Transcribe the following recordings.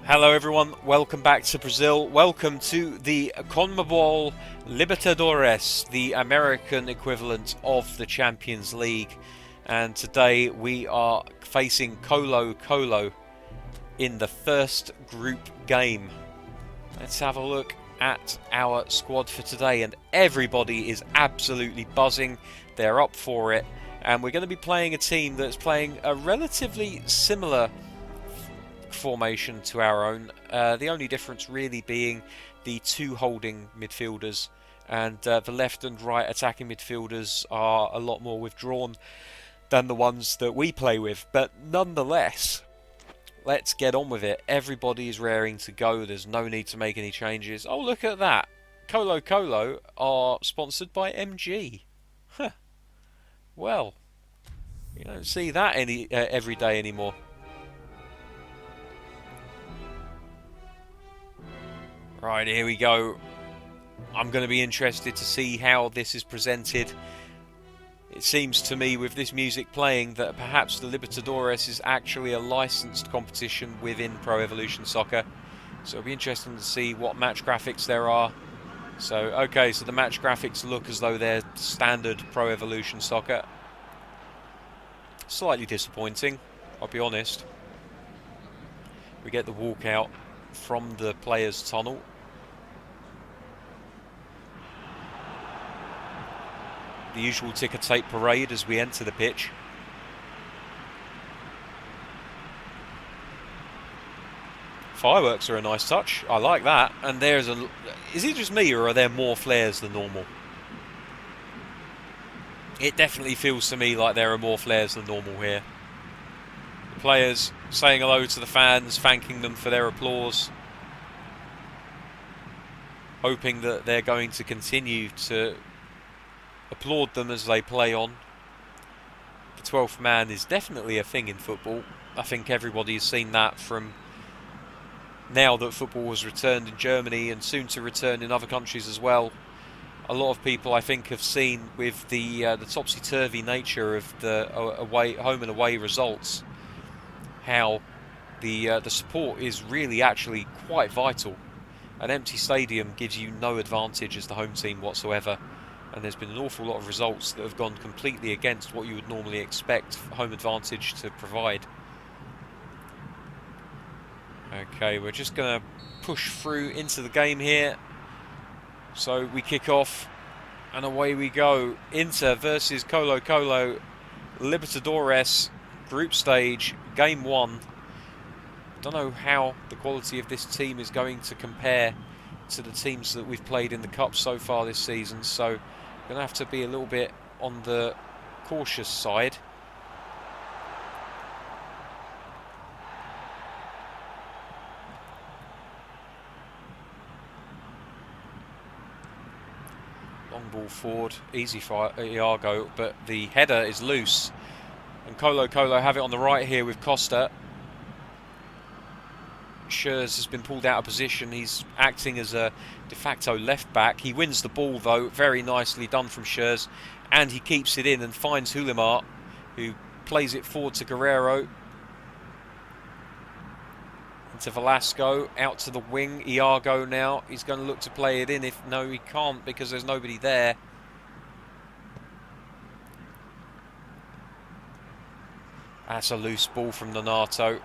Hello everyone, welcome back to Brazil. Welcome to the CONMEBOL Libertadores, the American equivalent of the Champions League. And today we are facing Colo Colo in the first group game. Let's have a look at our squad for today, and everybody is absolutely buzzing. They're up for it, and we're going to be playing a team that's playing a relatively similar formation to our own. The only difference really being the two holding midfielders, and the left and right attacking midfielders are a lot more withdrawn than the ones that we play with. But nonetheless, let's get on with it. Everybody is raring to go. There's no need to make any changes. Oh, look at that. Colo Colo are sponsored by MG. Huh. Well, you don't see that every day anymore. Right, here we go. I'm going to be interested to see how this is presented. It seems to me, with this music playing, that perhaps the Libertadores is actually a licensed competition within Pro Evolution Soccer. So it'll be interesting to see what match graphics there are. So, okay, so the match graphics look as though they're standard Pro Evolution Soccer. Slightly disappointing, I'll be honest. We get the walkout from the players' tunnel. The usual ticker tape parade as we enter the pitch. Fireworks are a nice touch. I like that. And there's a... Is it just me, or are there more flares than normal? It definitely feels to me like there are more flares than normal here. The players saying hello to the fans, thanking them for their applause, hoping that they're going to continue to applaud them as they play on. The 12th man is definitely a thing in football. I think everybody has seen that from now that football has returned in Germany and soon to return in other countries as well. A lot of people, I think, have seen with the topsy-turvy nature of the home and away results how the support is really actually quite vital. An empty stadium gives you no advantage as the home team whatsoever, and there's been an awful lot of results that have gone completely against what you would normally expect home advantage to provide. Okay, we're just going to push through into the game here. So we kick off, and away we go. Inter versus Colo Colo, Libertadores group stage, game 1. Don't know how the quality of this team is going to compare to the teams that we've played in the Cup so far this season, so we're going to have to be a little bit on the cautious side. Long ball forward, easy for Iago, but the header is loose. And Colo Colo have it on the right here with Costa. Schurz has been pulled out of position. He's acting as a de facto left back. He wins the ball though, very nicely done from Schurz, and he keeps it in and finds Hulimar, who plays it forward to Guerrero. Into Velasco, out to the wing. Iago now, he's going to look to play it in. If no, he can't because there's nobody there. That's a loose ball from Donato.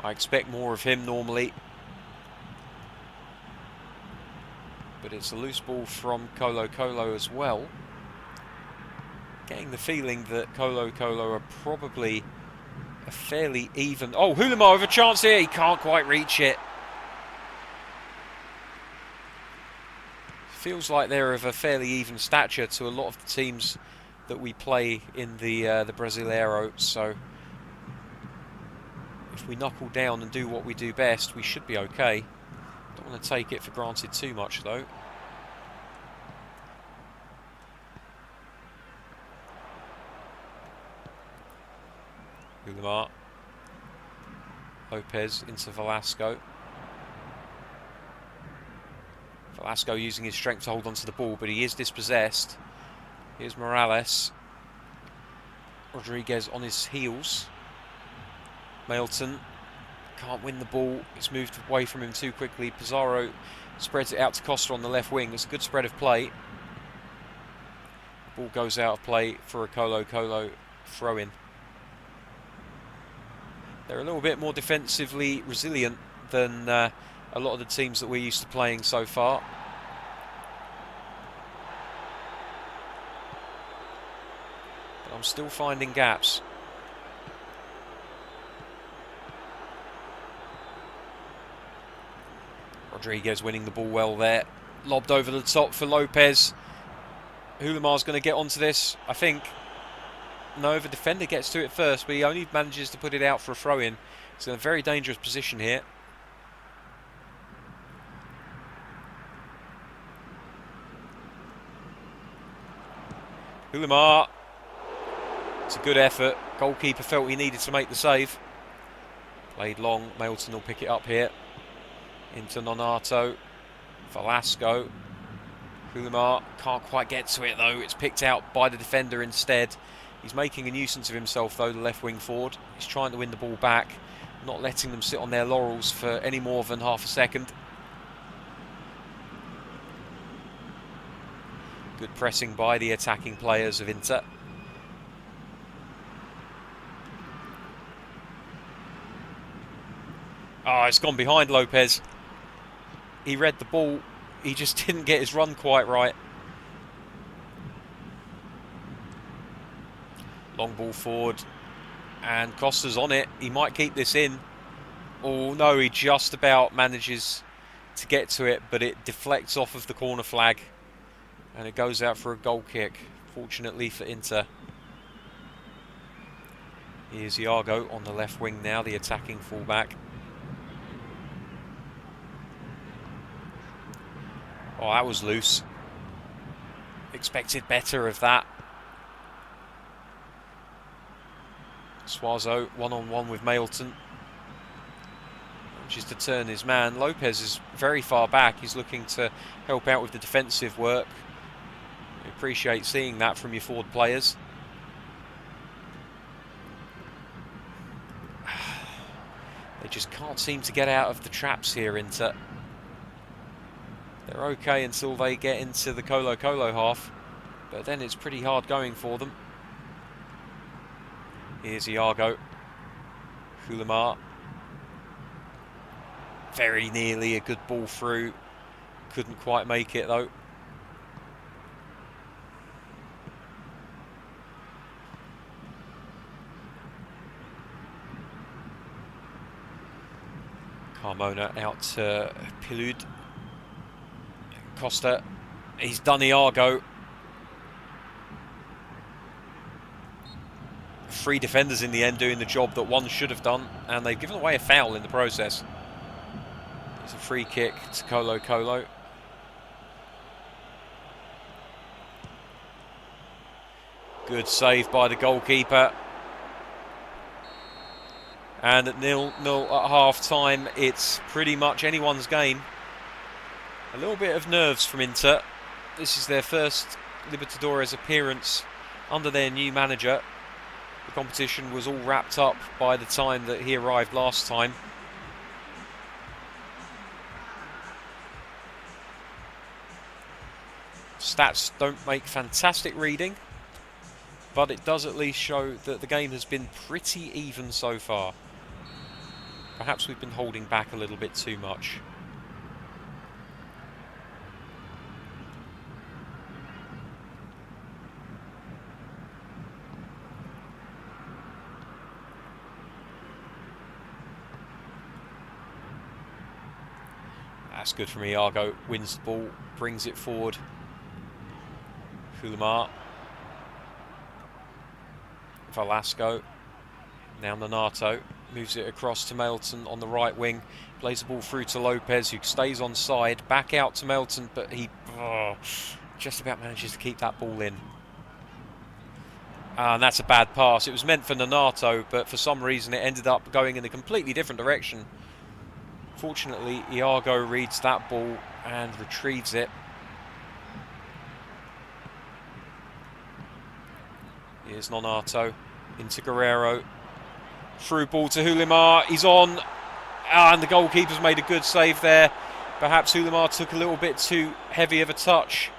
I expect more of him normally, but it's a loose ball from Colo Colo as well. Getting the feeling that Colo Colo are probably a fairly even... Oh, Hulimar with a chance here. He can't quite reach it. Feels like they're of a fairly even stature to a lot of the teams that we play in the Brasileiro, so if we knuckle down and do what we do best, we should be okay. Don't want to take it for granted too much though. Hulimar. Lopez into Velasco. Velasco using his strength to hold onto the ball, but he is dispossessed. Here's Morales. Rodriguez on his heels. Mailton can't win the ball. It's moved away from him too quickly. Pizarro spreads it out to Costa on the left wing. It's a good spread of play. Ball goes out of play for a Colo throw-in. They're a little bit more defensively resilient than a lot of the teams that we're used to playing so far. But I'm still finding gaps. Rodriguez winning the ball well there. Lobbed over the top for Lopez. Hulimar's going to get onto this, I think. No, the defender gets to it first, but he only manages to put it out for a throw-in. It's in a very dangerous position here. Hulimar. It's a good effort. Goalkeeper felt he needed to make the save. Played long. Mailton will pick it up here. Into Nonato. Velasco. Hulimar can't quite get to it though. It's picked out by the defender instead. He's making a nuisance of himself though, the left wing forward. He's trying to win the ball back, not letting them sit on their laurels for any more than half a second. Good pressing by the attacking players of Inter. Oh, it's gone behind Lopez. He read the ball. He just didn't get his run quite right. Long ball forward. And Costa's on it. He might keep this in. Oh, no, he just about manages to get to it, but it deflects off of the corner flag. And it goes out for a goal kick, fortunately for Inter. Here's Iago on the left wing now, the attacking fullback. Oh, that was loose. Expected better of that. Suazo one-on-one with Mailton. Manages to turn his man. Lopez is very far back. He's looking to help out with the defensive work. I appreciate seeing that from your forward players. They just can't seem to get out of the traps here, Inter. They're okay until they get into the Colo half, but then it's pretty hard going for them. Here's Iago. Hulimar. Very nearly a good ball through. Couldn't quite make it though. Carmona out to Pilud. Costa, he's done Iago. 3 defenders in the end doing the job that one should have done, and they've given away a foul in the process. It's a free kick to Colo. Good save by the goalkeeper. And at 0-0 at half-time, it's pretty much anyone's game. A little bit of nerves from Inter. This is their first Libertadores appearance under their new manager. The competition was all wrapped up by the time that he arrived last time. Stats don't make fantastic reading, but it does at least show that the game has been pretty even so far. Perhaps we've been holding back a little bit too much. That's good from Iago. Wins the ball, brings it forward. Hulimar. Velasco. Now Nonato. Moves it across to Mailton on the right wing. Plays the ball through to Lopez, who stays on side. Back out to Mailton, but he just about manages to keep that ball in. And that's a bad pass. It was meant for Nonato, but for some reason it ended up going in a completely different direction. Fortunately, Iago reads that ball and retrieves it. Here's Nonato into Guerrero. Through ball to Hulimar. He's on. And the goalkeeper's made a good save there. Perhaps Hulimar took a little bit too heavy of a touch.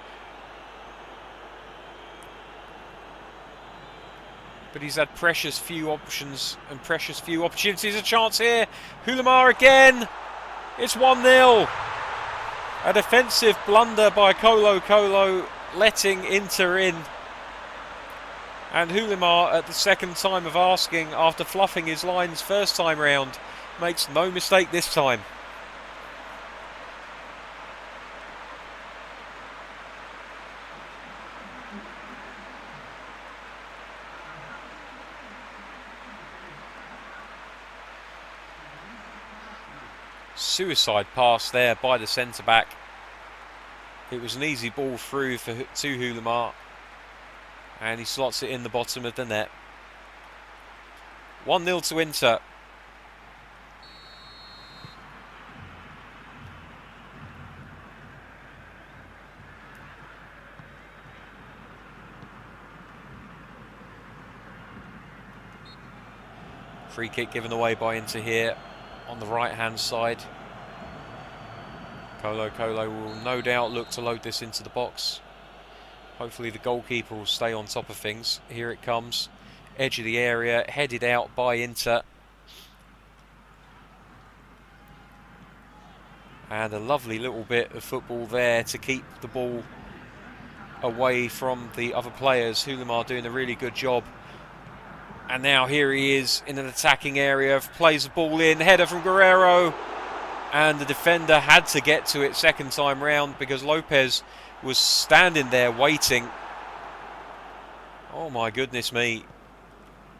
But he's had precious few options and precious few opportunities. A chance here. Hulimar again. It's 1-0. A defensive blunder by Colo Colo, letting Inter in. And Hulimar, at the second time of asking, after fluffing his lines first time round, makes no mistake this time. Suicide pass there by the centre-back. It was an easy ball through to Hulimar, and he slots it in the bottom of the net. 1-0 to Inter. Free kick given away by Inter here on the right-hand side. Colo Colo will no doubt look to load this into the box. Hopefully the goalkeeper will stay on top of things. Here it comes. Edge of the area, headed out by Inter. And a lovely little bit of football there to keep the ball away from the other players. Hulimar doing a really good job. And now here he is in an attacking area, plays the ball in, header from Guerrero. And the defender had to get to it second time round because Lopez was standing there waiting. Oh my goodness me.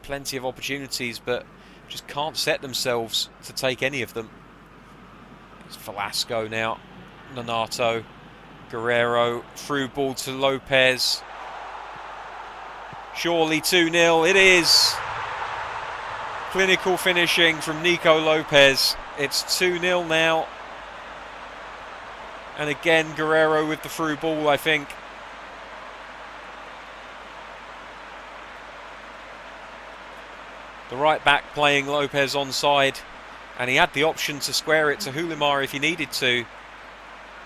Plenty of opportunities, but just can't set themselves to take any of them. It's Velasco now. Nonato. Guerrero. Through ball to Lopez. Surely 2-0. It is. Clinical finishing from Nico Lopez. It's 2-0 now. And again, Guerrero with the through ball, I think. The right back playing Lopez onside. And he had the option to square it to Hulimar if he needed to.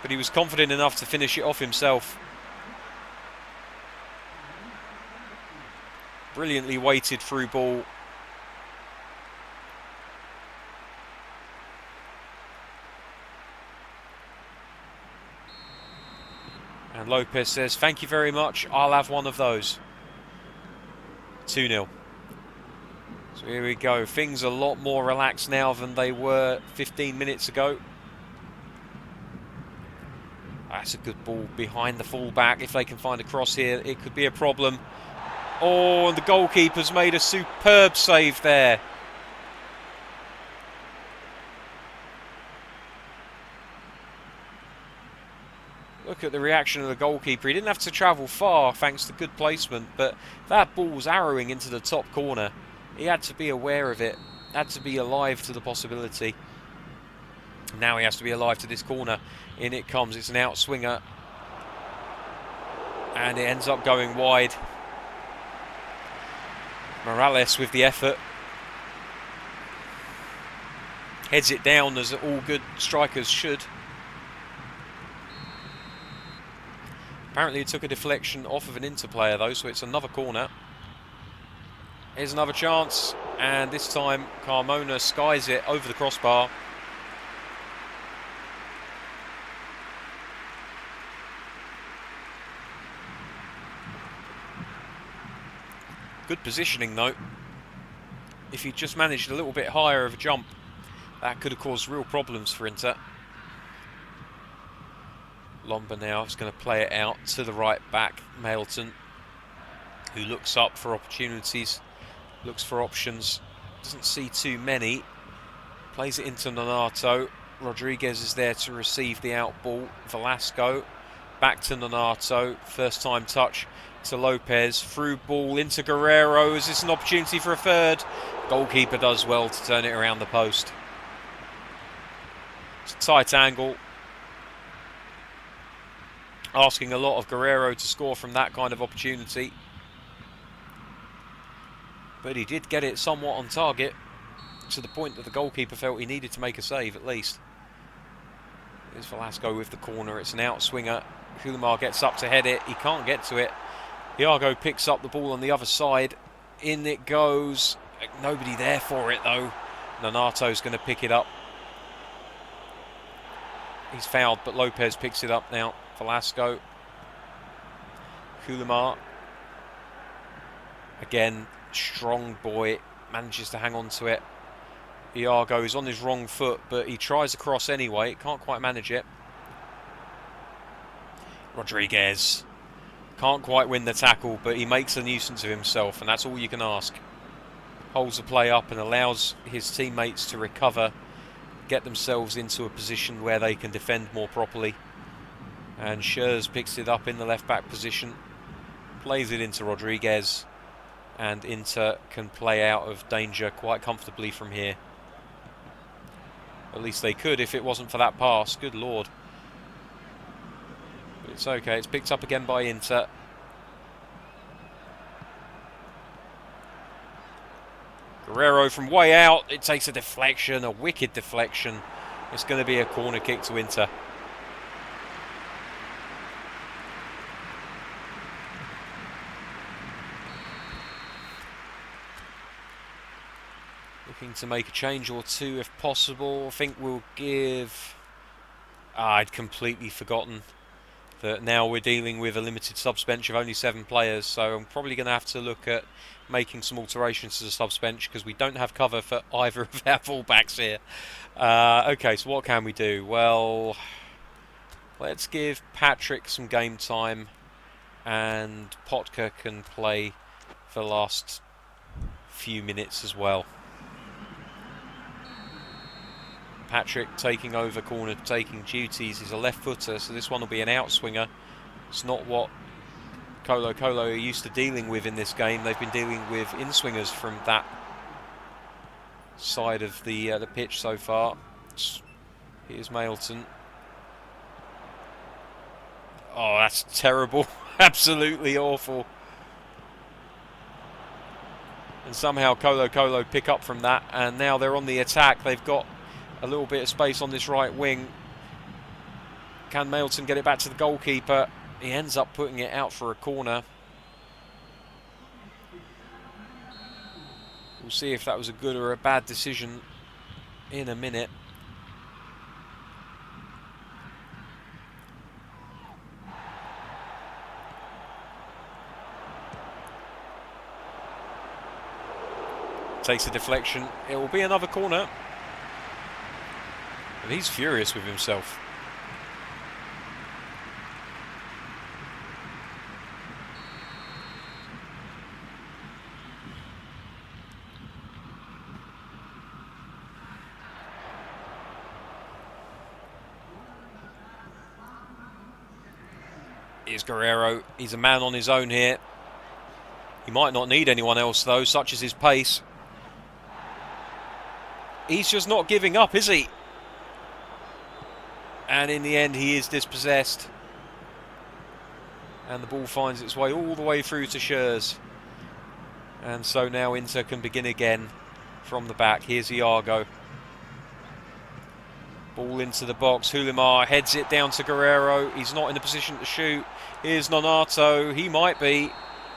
But he was confident enough to finish it off himself. Brilliantly weighted through ball. And Lopez says, thank you very much, I'll have one of those. 2-0. So here we go. Things are a lot more relaxed now than they were 15 minutes ago. That's a good ball behind the fullback. If they can find a cross here, it could be a problem. Oh, and the goalkeeper's made a superb save there. Look at the reaction of the goalkeeper. He didn't have to travel far thanks to good placement, but that ball was arrowing into the top corner. He had to be aware of it, had to be alive to the possibility. Now he has to be alive to this corner. In it comes, it's an outswinger. And it ends up going wide. Morales with the effort. Heads it down as all good strikers should. Apparently it took a deflection off of an Inter player though, so it's another corner. Here's another chance, and this time Carmona skies it over the crossbar. Good positioning though. If he just managed a little bit higher of a jump, that could have caused real problems for Inter. Lomba now is going to play it out to the right back, Mailton, who looks up for opportunities, looks for options, doesn't see too many, plays it into Nonato. Rodriguez is there to receive the out ball. Velasco back to Nonato, first time touch to Lopez, through ball into Guerrero. Is this an opportunity for a third? Goalkeeper does well to turn it around the post. It's a tight angle. Asking a lot of Guerrero to score from that kind of opportunity. But he did get it somewhat on target. to the point that the goalkeeper felt he needed to make a save at least. Here's Velasco with the corner. It's an outswinger. Hulimar gets up to head it. He can't get to it. Iago picks up the ball on the other side. In it goes. Nobody there for it though. Nonato's going to pick it up. He's fouled, but Lopez picks it up now. Velasco. Hulimar. Again, strong boy. Manages to hang on to it. Iago is on his wrong foot, but he tries a cross anyway. Can't quite manage it. Rodriguez. Can't quite win the tackle, but he makes a nuisance of himself, and that's all you can ask. Holds the play up and allows his teammates to recover, get themselves into a position where they can defend more properly. And Schurz picks it up in the left-back position, plays it into Rodriguez, and Inter can play out of danger quite comfortably from here. At least they could if it wasn't for that pass. Good lord. But it's okay. It's picked up again by Inter. Guerrero from way out. It takes a deflection, a wicked deflection. It's going to be a corner kick to Inter. Looking to make a change or two if possible. I think we'll give... I'd completely forgotten that now we're dealing with a limited subs bench of only 7 players, so I'm probably going to have to look at making some alterations to the subs bench because we don't have cover for either of our fullbacks here. Okay, so what can we do? Well, let's give Patrick some game time, and Potka can play for the last few minutes as well. Patrick taking over corner, taking duties. He's a left footer, so this one will be an outswinger. It's not what Colo Colo are used to dealing with in this game. They've been dealing with in-swingers from that side of the pitch so far. Here's Mailton. Oh, that's terrible. Absolutely awful. And somehow Colo Colo pick up from that, and now they're on the attack. They've got a little bit of space on this right wing. Can Mailton get it back to the goalkeeper? He ends up putting it out for a corner. We'll see if that was a good or a bad decision in a minute. Takes a deflection. It will be another corner. But he's furious with himself. Here's Guerrero. He's a man on his own here. He might not need anyone else though, such as his pace. He's just not giving up, is he? And in the end, he is dispossessed. And the ball finds its way all the way through to Schurz. And so now Inter can begin again from the back. Here's Iago. Ball into the box. Hulimar heads it down to Guerrero. He's not in a position to shoot. Here's Nonato. He might be.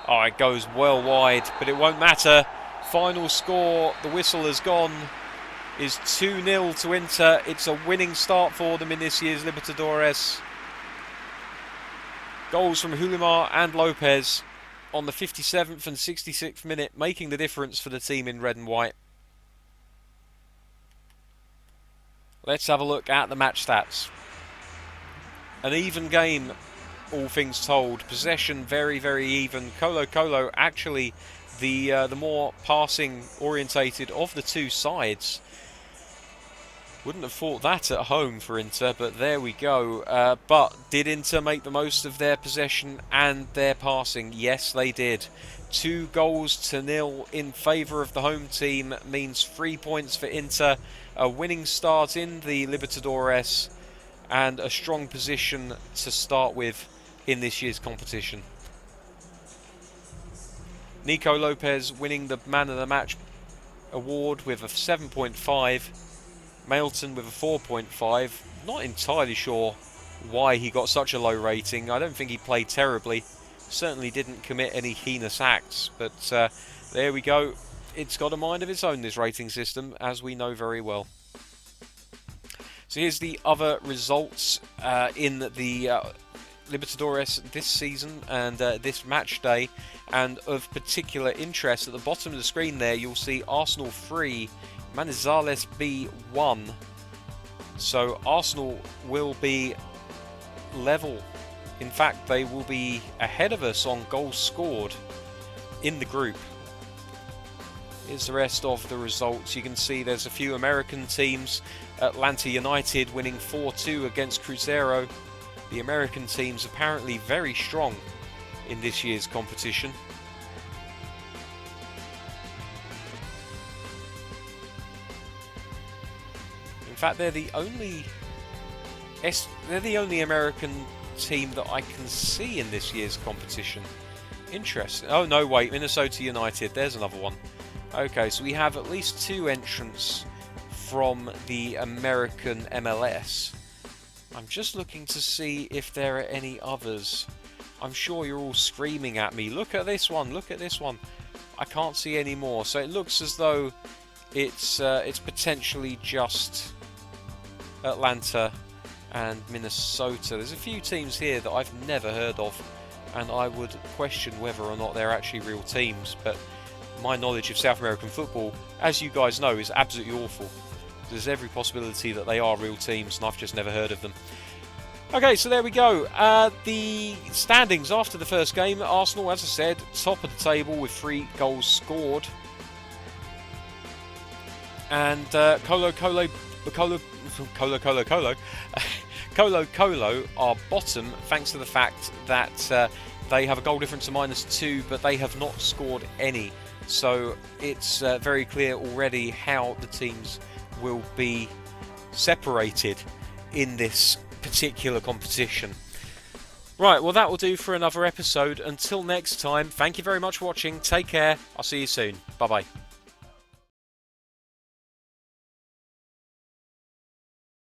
Oh, it goes well wide, but it won't matter. Final score, the whistle has gone, is 2-0 to Inter. It's a winning start for them in this year's Libertadores. Goals from Hulimar and Lopez on the 57th and 66th minute, making the difference for the team in red and white. Let's have a look at the match stats. An even game, all things told. Possession very, very even. Colo Colo actually the more passing orientated of the two sides. Wouldn't have thought that at home for Inter, but there we go. But did Inter make the most of their possession and their passing? Yes, they did. 2-0 in favour of the home team means 3 points for Inter. A winning start in the Libertadores and a strong position to start with in this year's competition. Nico Lopez winning the man of the match Award with a 7.5, Mailton with a 4.5. Not entirely sure why he got such a low rating. I don't think he played terribly. Certainly didn't commit any heinous acts, but there we go. It's got a mind of its own, this rating system, as we know very well. So here's the other results in the Libertadores this season and this match day, and of particular interest at the bottom of the screen there you'll see Arsenal 3, Manizales B 1. So Arsenal will be level. In fact, they will be ahead of us on goals scored in the group. Here's the rest of the results. You can see there's a few American teams. Atlanta United winning 4-2 against Cruzeiro. The American teams apparently very strong in this year's competition. In fact, they're the only American team that I can see in this year's competition. Interesting. Oh no, wait, Minnesota United. There's another one. Okay, so we have at least 2 entrants from the American MLS. I'm just looking to see if there are any others. I'm sure you're all screaming at me. Look at this one. Look at this one. I can't see any more. So it looks as though it's potentially just Atlanta and Minnesota. There's a few teams here that I've never heard of, and I would question whether or not they're actually real teams. But my knowledge of South American football, as you guys know, is absolutely awful. There's every possibility that they are real teams, and I've just never heard of them. Okay, so there we go. The standings after the first game. Arsenal, as I said, top of the table with 3 goals scored. And Colo are bottom, thanks to the fact that they have a goal difference of -2, but they have not scored any. So it's very clear already how the teams will be separated in this particular competition. Right, well that will do for another episode. Until next time, thank you very much for watching. Take care. I'll see you soon. Bye bye.